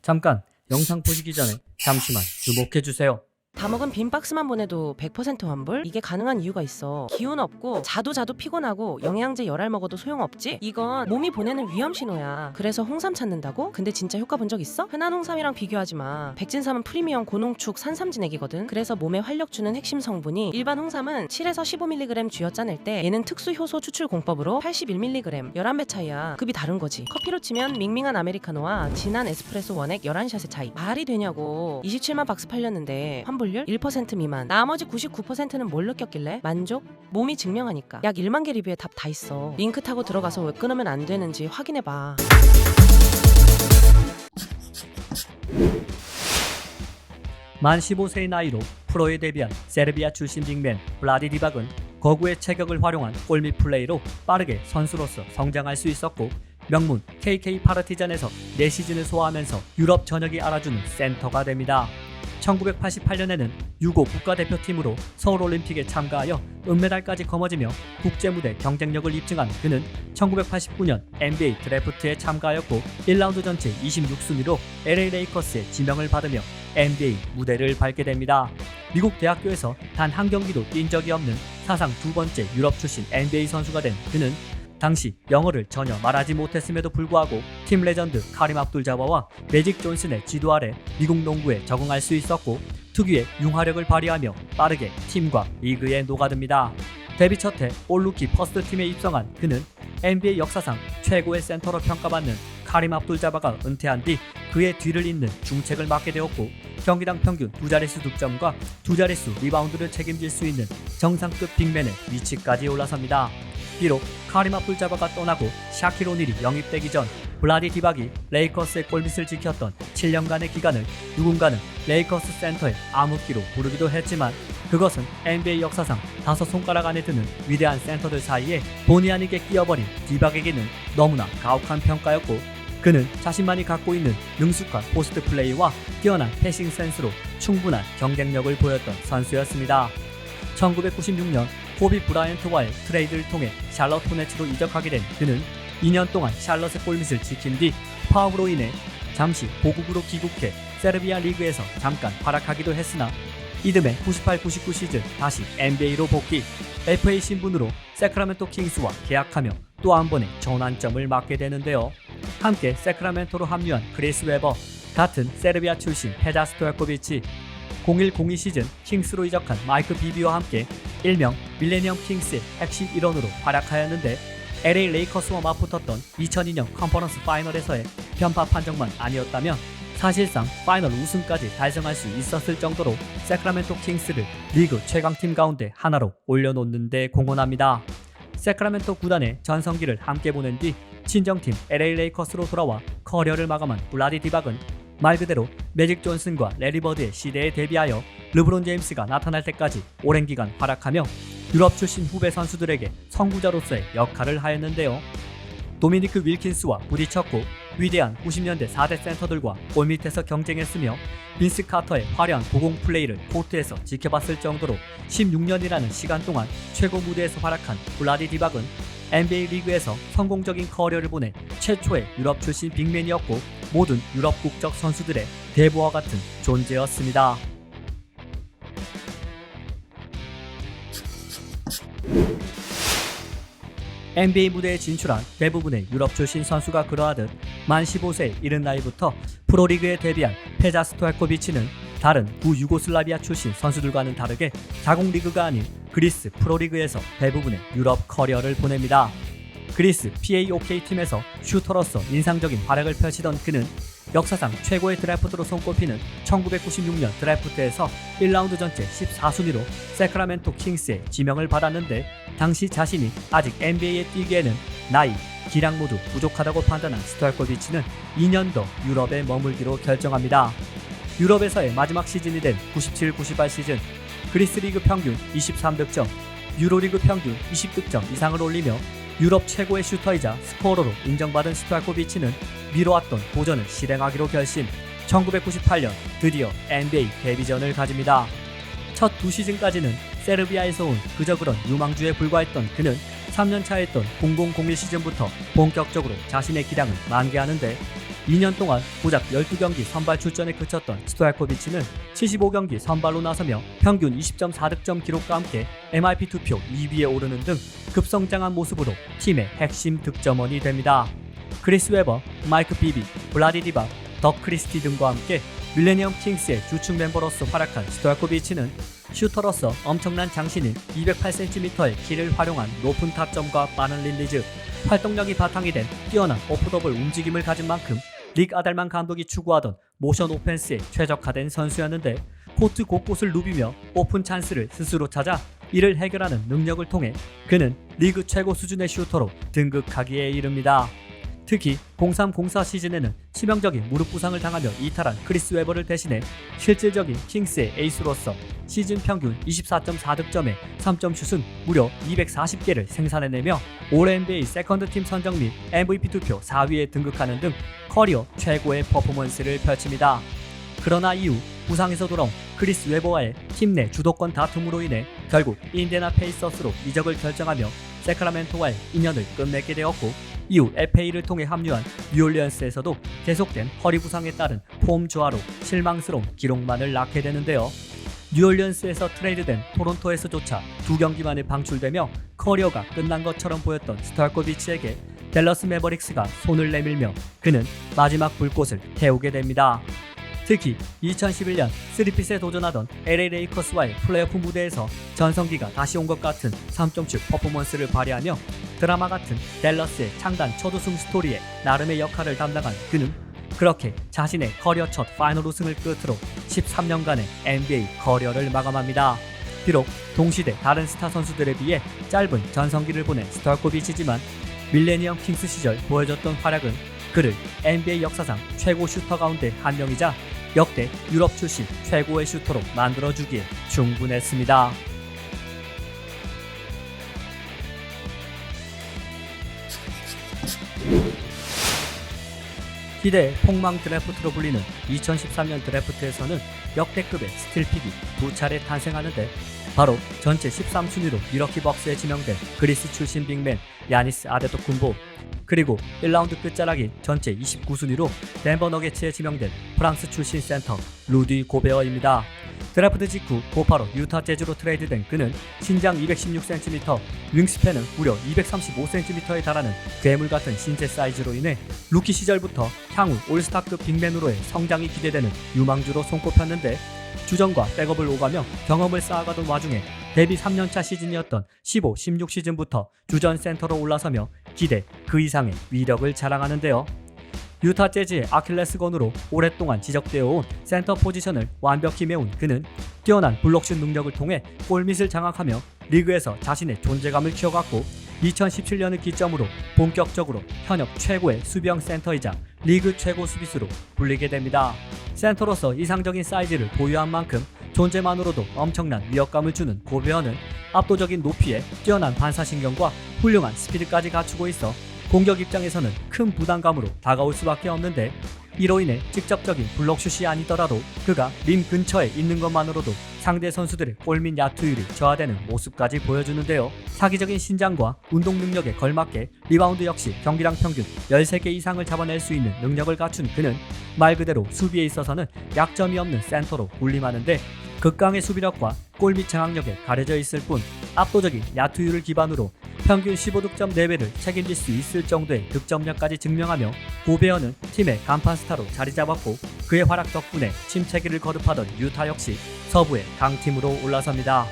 잠깐 영상 보시기 전에 잠시만 주목해주세요. 다 먹은 빈 박스만 보내도 100% 환불? 이게 가능한 이유가 있어. 기운 없고 자도 피곤하고 영양제 열알 먹어도 소용없지? 이건 몸이 보내는 위험 신호야. 그래서 홍삼 찾는다고? 근데 진짜 효과 본 적 있어? 흔한 홍삼이랑 비교하지 마. 백진삼은 프리미엄 고농축 산삼진액이거든. 그래서 몸에 활력 주는 핵심 성분이 일반 홍삼은 7에서 15mg 쥐어 짜낼 때 얘는 특수 효소 추출 공법으로 81mg 11배 차이야. 급이 다른 거지. 커피로 치면 밍밍한 아메리카노와 진한 에스프레소 원액 11샷의 차이. 말이 되냐고. 27만 박스 팔렸는데 환불 1% 미만. 나머지 99%는 뭘 느꼈길래? 만족? 몸이 증명하니까. 약 1만 개 리뷰에 답 다 있어. 링크 타고 들어가서 왜 끊으면 안 되는지 확인해봐. 만 15세의 나이로 프로에 데뷔한 세르비아 출신 빅맨 블라디 디박은 거구의 체격을 활용한 골밑 플레이로 빠르게 선수로서 성장할 수 있었고, 명문 KK 파르티잔에서 4시즌을 소화하면서 유럽 전역이 알아주는 센터가 됩니다. 1988년에는 유고 국가대표팀으로 서울올림픽에 참가하여 은메달까지 거머쥐며 국제무대 경쟁력을 입증한 그는 1989년 NBA 드래프트에 참가하였고 1라운드 전체 26순위로 LA 레이커스의 지명을 받으며 NBA 무대를 밟게 됩니다. 미국 대학교에서 단 한 경기도 뛴 적이 없는 사상 두 번째 유럽 출신 NBA 선수가 된 그는 당시 영어를 전혀 말하지 못했음에도 불구하고 팀 레전드 카림 압둘 자바와 매직 존슨의 지도 아래 미국 농구에 적응할 수 있었고, 특유의 융화력을 발휘하며 빠르게 팀과 리그에 녹아듭니다. 데뷔 첫해 올루키 퍼스트 팀에 입성한 그는 NBA 역사상 최고의 센터로 평가받는 카림 압둘 자바가 은퇴한 뒤 그의 뒤를 잇는 중책을 맡게 되었고, 경기당 평균 2자릿수 득점과 2자릿수 리바운드를 책임질 수 있는 정상급 빅맨의 위치까지 올라섭니다. 비록 카림 압둘 자바가 떠나고 샤킬 오닐이 영입되기 전 블라디 디박이 레이커스의 골밑을 지켰던 7년간의 기간을 누군가는 레이커스 센터의 암흑기로 부르기도 했지만, 그것은 NBA 역사상 5손가락 안에 드는 위대한 센터들 사이에 본의 아니게 끼어버린 디박에게는 너무나 가혹한 평가였고, 그는 자신만이 갖고 있는 능숙한 포스트 플레이와 뛰어난 패싱 센스로 충분한 경쟁력을 보였던 선수였습니다. 1996년 코비 브라이언트와의 트레이드를 통해 샬럿 호네츠로 이적하게 된 그는 2년 동안 샬럿의 골밑을 지킨 뒤 파업으로 인해 잠시 보국으로 귀국해 세르비아 리그에서 잠깐 활약하기도 했으나 이듬해 98-99 시즌 다시 NBA로 복귀, FA 신분으로 세크라멘토 킹스와 계약하며 또 한 번의 전환점을 맞게 되는데요. 함께 세크라멘토로 합류한 크리스 웨버, 같은 세르비아 출신 페자 스토야코비치, 01-02 시즌 킹스로 이적한 마이크 비비와 함께 일명 밀레니엄 킹스의 핵심 일원으로 활약하였는데, LA 레이커스와 맞붙었던 2002년 컨퍼런스 파이널에서의 편파 판정만 아니었다면 사실상 파이널 우승까지 달성할 수 있었을 정도로 세크라멘토 킹스를 리그 최강팀 가운데 하나로 올려놓는 데 공헌합니다. 세크라멘토 구단의 전성기를 함께 보낸 뒤 친정팀 LA 레이커스로 돌아와 커리어를 마감한 블라디 디박은 말 그대로 매직 존슨과 레리 버드의 시대에 대비하여 르브론 제임스가 나타날 때까지 오랜 기간 활약하며 유럽 출신 후배 선수들에게 선구자로서의 역할을 하였는데요. 도미니크 윌킨스와 부딪혔고 위대한 90년대 4대 센터들과 골밑에서 경쟁했으며 빈스 카터의 화려한 고공 플레이를 코트에서 지켜봤을 정도로 16년이라는 시간 동안 최고 무대에서 활약한 블라디 디박은 NBA 리그에서 성공적인 커리어를 보낸 최초의 유럽 출신 빅맨이었고 모든 유럽 국적 선수들의 대부와 같은 존재였습니다. NBA 무대에 진출한 대부분의 유럽 출신 선수가 그러하듯 만 15세 이른 나이부터 프로리그에 데뷔한 페자 스토야코비치는 다른 구유고슬라비아 출신 선수들과는 다르게 자국 리그가 아닌 그리스 프로리그에서 대부분의 유럽 커리어를 보냅니다. 그리스 PAOK 팀에서 슈터로서 인상적인 활약을 펼치던 그는 역사상 최고의 드래프트로 손꼽히는 1996년 드래프트에서 1라운드 전체 14순위로 세크라멘토 킹스의 지명을 받았는데, 당시 자신이 아직 NBA에 뛰기에는 나이, 기량 모두 부족하다고 판단한 스토야코비치는 2년 더 유럽에 머물기로 결정합니다. 유럽에서의 마지막 시즌이 된 97-98 시즌 그리스 리그 평균 23득점, 유로리그 평균 20득점 이상을 올리며 유럽 최고의 슈터이자 스코어러로 인정받은 스토야코비치는 미뤄왔던 도전을 실행하기로 결심, 1998년 드디어 NBA 데뷔전을 가집니다. 첫 두 시즌까지는 세르비아에서 온 그저 그런 유망주에 불과했던 그는 3년차에 있던 00-01 시즌부터 본격적으로 자신의 기량을 만개하는데, 2년 동안 고작 12경기 선발 출전에 그쳤던 스토야코비치는 75경기 선발로 나서며 평균 20.4득점 기록과 함께 MIP 투표 2위에 오르는 등 급성장한 모습으로 팀의 핵심 득점원이 됩니다. 크리스 웨버, 마이크 비비, 블라디 디박, 덕 크리스티 등과 함께 밀레니엄 킹스의 주축 멤버로서 활약한 스토야코비치는 슈터로서 엄청난 장신인 208cm의 키를 활용한 높은 타점과 빠른 릴리즈, 활동력이 바탕이 된 뛰어난 오프더블 움직임을 가진 만큼 릭 아델만 감독이 추구하던 모션 오펜스에 최적화된 선수였는데, 코트 곳곳을 누비며 오픈 찬스를 스스로 찾아 이를 해결하는 능력을 통해 그는 리그 최고 수준의 슈터로 등극하기에 이릅니다. 특히 03-04 시즌에는 치명적인 무릎 부상을 당하며 이탈한 크리스 웨버를 대신해 실질적인 킹스의 에이스로서 시즌 평균 24.4득점에 3점슛은 무려 240개를 생산해내며 올 NBA 세컨드팀 선정 및 MVP 투표 4위에 등극하는 등 커리어 최고의 퍼포먼스를 펼칩니다. 그러나 이후 부상에서 돌아온 크리스 웨버와의 팀 내 주도권 다툼으로 인해 결국 인디애나 페이서스로 이적을 결정하며 세크라멘토와의 인연을 끝맺게 되었고, 이후 FA를 통해 합류한 뉴올리언스에서도 계속된 허리 부상에 따른 폼 저하로 실망스러운 기록만을 낳게 되는데요. 뉴올리언스에서 트레이드된 토론토에서조차 2경기 만에 방출되며 커리어가 끝난 것처럼 보였던 스토야코비치에게 댈러스 매버릭스가 손을 내밀며 그는 마지막 불꽃을 태우게 됩니다. 특히 2011년 3핏에 도전하던 LA 레이커스와의 플레이오프 무대에서 전성기가 다시 온 것 같은 3점슛 퍼포먼스를 발휘하며 드라마 같은 댈러스의 창단 첫 우승 스토리에 나름의 역할을 담당한 그는 그렇게 자신의 커리어 첫 파이널 우승을 끝으로 13년간의 NBA 커리어를 마감합니다. 비록 동시대 다른 스타 선수들에 비해 짧은 전성기를 보낸 스토야코비치지만 밀레니엄 킹스 시절 보여줬던 활약은 그를 NBA 역사상 최고 슈터 가운데 한 명이자 역대 유럽 출신 최고의 슈터로 만들어주기에 충분했습니다. 기대의 폭망 드래프트로 불리는 2013년 드래프트에서는 역대급의 스틸픽이 2차례 탄생하는데, 바로 전체 13순위로 미러키 벅스에 지명된 그리스 출신 빅맨 야니스 아데토쿤보, 그리고 1라운드 끝자락인 전체 29순위로 덴버 너게츠에 지명된 프랑스 출신 센터 루디 고베어입니다. 드래프트 직후 곧바로 유타 재즈로 트레이드된 그는 신장 216cm, 윙스팬은 무려 235cm에 달하는 괴물같은 신체 사이즈로 인해 루키 시절부터 향후 올스타급 빅맨으로의 성장이 기대되는 유망주로 손꼽혔는데, 주전과 백업을 오가며 경험을 쌓아가던 와중에 데뷔 3년차 시즌이었던 15-16 시즌부터 주전 센터로 올라서며 기대 그 이상의 위력을 자랑하는데요. 유타 재즈의 아킬레스건으로 오랫동안 지적되어 온 센터 포지션을 완벽히 메운 그는 뛰어난 블록슛 능력을 통해 골밑을 장악하며 리그에서 자신의 존재감을 키워갔고, 2017년을 기점으로 본격적으로 현역 최고의 수비형 센터이자 리그 최고 수비수로 불리게 됩니다. 센터로서 이상적인 사이즈를 보유한 만큼 존재만으로도 엄청난 위협감을 주는 고베어는 압도적인 높이에 뛰어난 반사신경과 훌륭한 스피드까지 갖추고 있어 공격 입장에서는 큰 부담감으로 다가올 수밖에 없는데, 이로 인해 직접적인 블록슛이 아니더라도 그가 림 근처에 있는 것만으로도 상대 선수들의 골밑 야투율이 저하되는 모습까지 보여주는데요. 사기적인 신장과 운동 능력에 걸맞게 리바운드 역시 경기당 평균 13개 이상을 잡아낼 수 있는 능력을 갖춘 그는 말 그대로 수비에 있어서는 약점이 없는 센터로 군림하는데, 극강의 수비력과 골밑 장악력에 가려져 있을 뿐 압도적인 야투율을 기반으로 평균 15득점 내외를 책임질 수 있을 정도의 득점력까지 증명하며 고베어는 팀의 간판 스타로 자리 잡았고, 그의 활약 덕분에 침체기를 거듭하던 유타 역시 서부의 강팀으로 올라섭니다.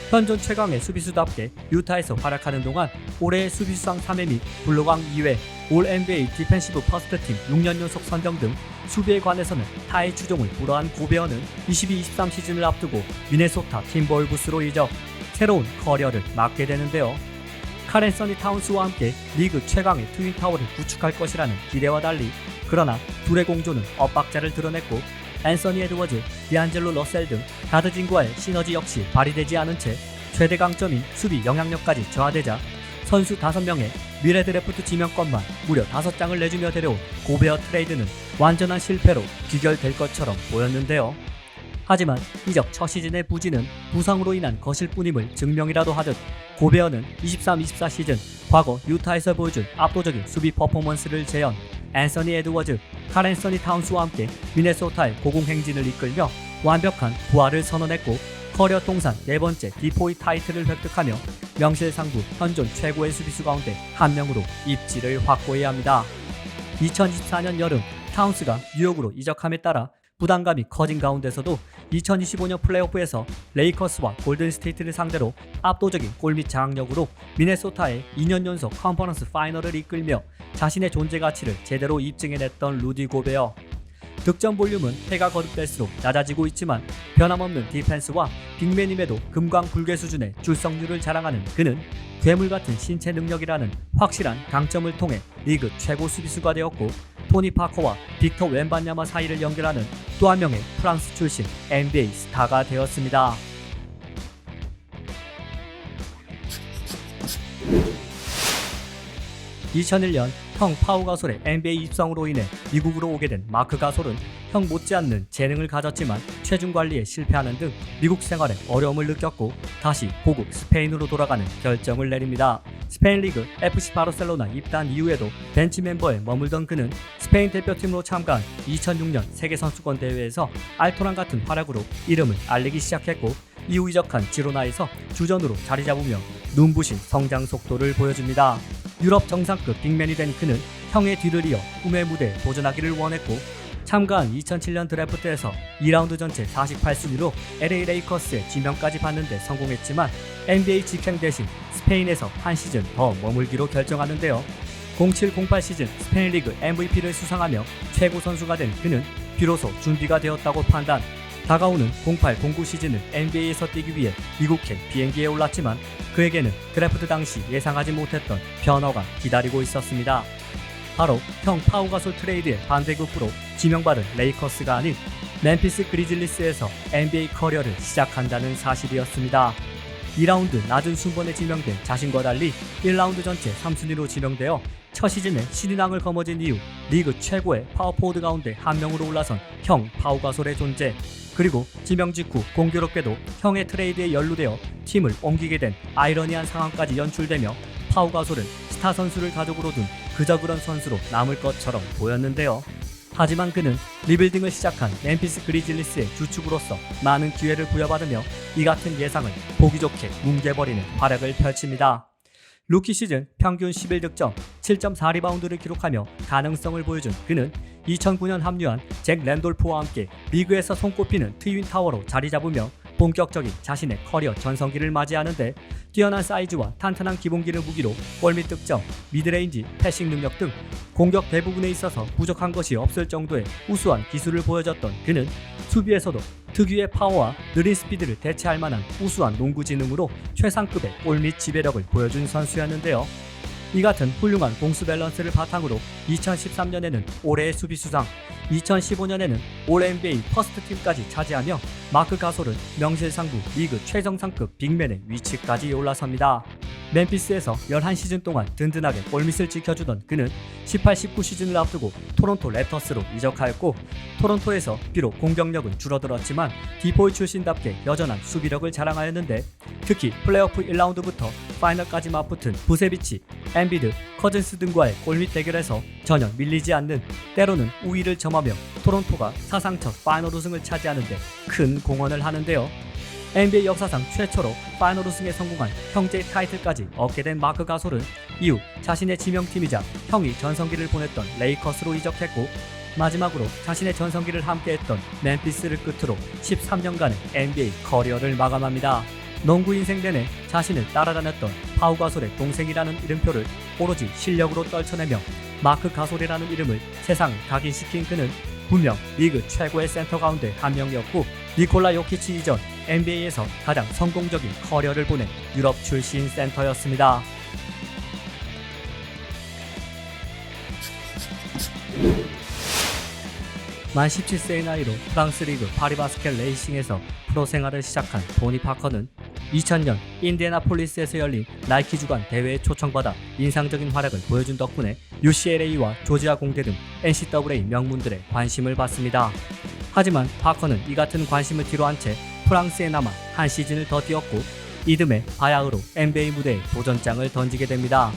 현존 최강의 수비수답게 유타에서 활약하는 동안 올해의 수비수상 3회 및 블로강 2회, 올 NBA 디펜시브 퍼스트팀 6년 연속 선정 등 수비에 관해서는 타의 추종을 불허한 고베어는 22-23 시즌을 앞두고 미네소타 팀볼브스로 이적, 새로운 커리어를 맞게 되는데요. 칼 앤서니 타운스와 함께 리그 최강의 트윈타워를 구축할 것이라는 기대와 달리, 그러나 둘의 공조는 엇박자를 드러냈고 앤서니 에드워즈, 디안젤로 러셀 등 가드진과의 시너지 역시 발휘되지 않은 채 최대 강점인 수비 영향력까지 저하되자 선수 5명의 미래 드래프트 지명권만 무려 5장을 내주며 데려온 고베어 트레이드는 완전한 실패로 귀결될 것처럼 보였는데요. 하지만 이적 첫 시즌의 부진은 부상으로 인한 것일 뿐임을 증명이라도 하듯 고베어는 23-24 시즌 과거 유타에서 보여준 압도적인 수비 퍼포먼스를 재현, 앤서니 에드워즈, 칼 앤서니 타운스와 함께 미네소타의 고공행진을 이끌며 완벽한 부활을 선언했고 커리어 통산 4번째 디포이 타이틀을 획득하며 명실상부 현존 최고의 수비수 가운데 한 명으로 입지를 확보해야 합니다. 2024년 여름 타운스가 뉴욕으로 이적함에 따라 부담감이 커진 가운데서도 2025년 플레이오프에서 레이커스와 골든스테이트를 상대로 압도적인 골밑 장악력으로 미네소타의 2년 연속 컨퍼런스 파이널을 이끌며 자신의 존재 가치를 제대로 입증해냈던 루디 고베어. 득점 볼륨은 해가 거듭될수록 낮아지고 있지만 변함없는 디펜스와 빅맨임에도 금광불괴 수준의 출석률을 자랑하는 그는 괴물같은 신체 능력이라는 확실한 강점을 통해 리그 최고 수비수가 되었고 토니 파커와 빅터 웬반야마 사이를 연결하는 또 한 명의 프랑스 출신 NBA 스타가 되었습니다. (2001년) 형 파우 가솔의 NBA 입성으로 인해 미국으로 오게 된 마크 가솔은 형 못지않는 재능을 가졌지만 체중 관리에 실패하는 등 미국 생활에 어려움을 느꼈고 다시 고국 스페인으로 돌아가는 결정을 내립니다. 스페인 리그 FC 바르셀로나 입단 이후에도 벤치 멤버에 머물던 그는 스페인 대표팀으로 참가한 2006년 세계선수권 대회에서 알토란 같은 활약으로 이름을 알리기 시작했고 이후 이적한 지로나에서 주전으로 자리 잡으며 눈부신 성장 속도를 보여줍니다. 유럽 정상급 빅맨이 된 그는 형의 뒤를 이어 꿈의 무대에 도전하기를 원했고 참가한 2007년 드래프트에서 2라운드 전체 48순위로 LA 레이커스의 지명까지 받는데 성공했지만 NBA 직행 대신 스페인에서 한 시즌 더 머물기로 결정하는데요. 07-08 시즌 스페인 리그 MVP를 수상하며 최고 선수가 된 그는 비로소 준비가 되었다고 판단. 다가오는 08-09 시즌을 NBA에서 뛰기 위해 미국행 비행기에 올랐지만 그에게는 드래프트 당시 예상하지 못했던 변화가 기다리고 있었습니다. 바로 형 파우 가솔 트레이드의 반대급부로 지명받은 레이커스가 아닌 멤피스 그리즐리스에서 NBA 커리어를 시작한다는 사실이었습니다. 2라운드 낮은 순번에 지명된 자신과 달리 1라운드 전체 3순위로 지명되어 첫 시즌에 신인왕을 거머쥔 이후 리그 최고의 파워포워드 가운데 한 명으로 올라선 형 파우 가솔의 존재. 그리고 지명 직후 공교롭게도 형의 트레이드에 연루되어 팀을 옮기게 된 아이러니한 상황까지 연출되며 파우 가솔은 스타 선수를 가족으로 둔 그저 그런 선수로 남을 것처럼 보였는데요. 하지만 그는 리빌딩을 시작한 멤피스 그리즐리스의 주축으로서 많은 기회를 부여받으며 이 같은 예상을 보기 좋게 뭉개버리는 활약을 펼칩니다. 루키 시즌 평균 11득점, 7.4리바운드를 기록하며 가능성을 보여준 그는 2009년 합류한 잭 랜돌프와 함께 리그에서 손꼽히는 트윈 타워로 자리 잡으며 본격적인 자신의 커리어 전성기를 맞이하는데 뛰어난 사이즈와 탄탄한 기본기를 무기로 골밑 득점, 미드레인지, 패싱 능력 등 공격 대부분에 있어서 부족한 것이 없을 정도의 우수한 기술을 보여줬던 그는 수비에서도 특유의 파워와 느린 스피드를 대체할 만한 우수한 농구 지능으로 최상급의 골밑 지배력을 보여준 선수였는데요. 이 같은 훌륭한 공수 밸런스를 바탕으로 2013년에는 올해의 수비수상, 2015년에는 올 NBA 퍼스트팀까지 차지하며 마크 가솔은 명실상부 리그 최정상급 빅맨의 위치까지 올라섭니다. 멤피스에서 11시즌 동안 든든하게 골밑을 지켜주던 그는 18-19 시즌을 앞두고 토론토 랩터스로 이적하였고 토론토에서 비록 공격력은 줄어들었지만 디포이 출신답게 여전한 수비력을 자랑하였는데 특히 플레이오프 1라운드부터 파이널까지 맞붙은 부세비치, 엠비드, 커즌스 등과의 골밑 대결에서 전혀 밀리지 않는 때로는 우위를 점하며 토론토가 사상 첫 파이널 우승을 차지하는 데 큰 공헌을 하는데요. NBA 역사상 최초로 파이널 우승에 성공한 형제 타이틀까지 얻게 된 마크 가솔은 이후 자신의 지명팀이자 형이 전성기를 보냈던 레이커스로 이적했고 마지막으로 자신의 전성기를 함께했던 멤피스를 끝으로 13년간의 NBA 커리어를 마감합니다. 농구 인생 내내 자신을 따라다녔던 파우 가솔의 동생이라는 이름표를 오로지 실력으로 떨쳐내며 마크 가솔이라는 이름을 세상에 각인시킨 그는 분명 리그 최고의 센터 가운데 한 명이었고 니콜라 요키치 이전 NBA에서 가장 성공적인 커리어를 보낸 유럽 출신 센터였습니다. 만 17세의 나이로 프랑스 리그 파리 바스켓 레이싱에서 프로 생활을 시작한 토니 파커는 2000년 인디애나폴리스에서 열린 나이키 주간 대회에 초청받아 인상적인 활약을 보여준 덕분에 UCLA와 조지아 공대 등 NCAA 명문들의 관심을 받습니다. 하지만 파커는 이 같은 관심을 뒤로한 채 프랑스에 남아 한 시즌을 더 뛰었고 이듬해 바야흐로 NBA 무대에 도전장을 던지게 됩니다.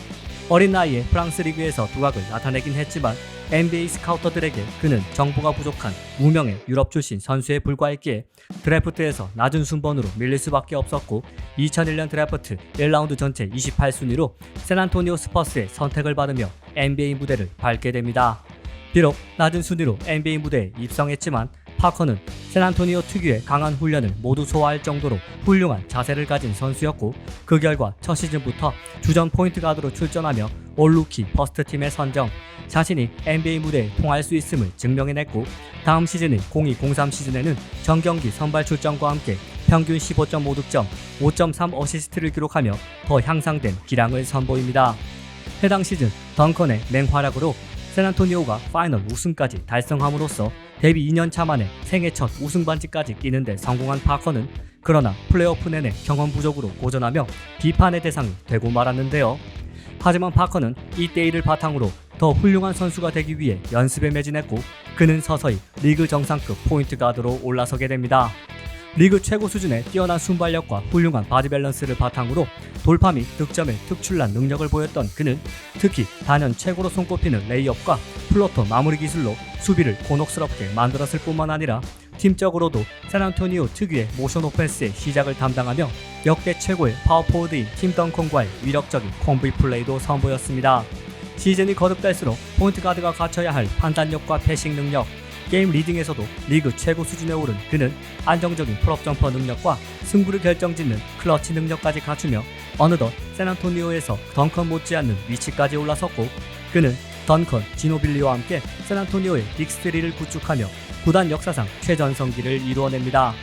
어린 나이에 프랑스 리그에서 두각을 나타내긴 했지만 NBA 스카우터들에게 그는 정보가 부족한 무명의 유럽 출신 선수에 불과했기에 드래프트에서 낮은 순번으로 밀릴 수밖에 없었고 2001년 드래프트 1라운드 전체 28순위로 샌안토니오 스퍼스의 선택을 받으며 NBA 무대를 밟게 됩니다. 비록 낮은 순위로 NBA 무대에 입성했지만 파커는 샌안토니오 특유의 강한 훈련을 모두 소화할 정도로 훌륭한 자세를 가진 선수였고 그 결과 첫 시즌부터 주전 포인트 가드로 출전하며 올 루키 퍼스트 팀에 선정, 자신이 NBA 무대에 통할 수 있음을 증명해냈고 다음 시즌인 02-03 시즌에는 정경기 선발 출전과 함께 평균 15.5득점, 5.3 어시스트를 기록하며 더 향상된 기량을 선보입니다. 해당 시즌 덩컨의 맹활약으로 샌안토니오가 파이널 우승까지 달성함으로써 데뷔 2년차 만에 생애 첫 우승 반지까지 끼는데 성공한 파커는 그러나 플레이오프 내내 경험 부족으로 고전하며 비판의 대상이 되고 말았는데요. 하지만 파커는 이때 일을 바탕으로 더 훌륭한 선수가 되기 위해 연습에 매진했고 그는 서서히 리그 정상급 포인트 가드로 올라서게 됩니다. 리그 최고 수준의 뛰어난 순발력과 훌륭한 바디 밸런스를 바탕으로 돌파 및 득점에 특출난 능력을 보였던 그는 특히 단연 최고로 손꼽히는 레이업과 플로터 마무리 기술로 수비를 곤혹스럽게 만들었을 뿐만 아니라 팀적으로도 샌안토니오 특유의 모션 오펜스의 시작을 담당하며 역대 최고의 파워포워드인 팀 덩컨과의 위력적인 콤비 플레이도 선보였습니다. 시즌이 거듭될수록 포인트 가드가 갖춰야 할 판단력과 패싱 능력, 게임 리딩에서도 리그 최고 수준에 오른 그는 안정적인 풀업 점퍼 능력과 승부를 결정짓는 클러치 능력까지 갖추며 어느덧 샌안토니오에서 덩컨 못지않는 위치까지 올라섰고 그는 덩컨, 지노빌리와 함께 샌안토니오의 빅3를 구축하며 구단 역사상 최전성기를 이루어냅니다.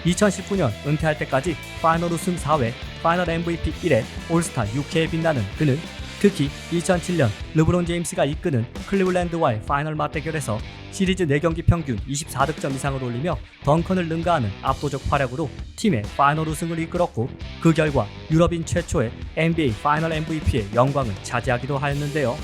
2019년 은퇴할 때까지 파이널 우승 4회, 파이널 MVP 1회, 올스타 6회에 빛나는 그는 특히 2007년 르브론 제임스가 이끄는 클리블랜드와의 파이널 맞대결에서 시리즈 4경기 평균 24득점 이상을 올리며 덩컨을 능가하는 압도적 활약으로 팀의 파이널 우승을 이끌었고 그 결과 유럽인 최초의 NBA 파이널 MVP의 영광을 차지하기도 하였는데요.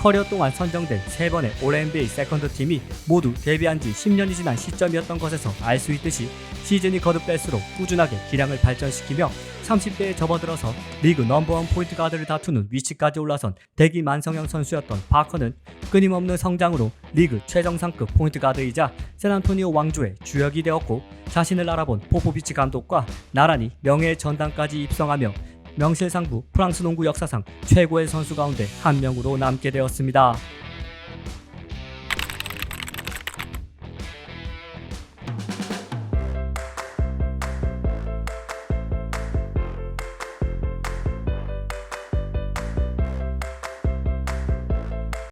커리어 동안 선정된 3번의 올 NBA 세컨드 팀이 모두 데뷔한 지 10년이 지난 시점이었던 것에서 알 수 있듯이 시즌이 거듭될수록 꾸준하게 기량을 발전시키며 30대에 접어들어서 리그 넘버원 포인트 가드를 다투는 위치까지 올라선 대기만성형 선수였던 파커는 끊임없는 성장으로 리그 최정상급 포인트 가드이자 샌안토니오 왕조의 주역이 되었고 자신을 알아본 포포비치 감독과 나란히 명예의 전당까지 입성하며 명실상부 프랑스 농구 역사상 최고의 선수 가운데 한 명으로 남게 되었습니다.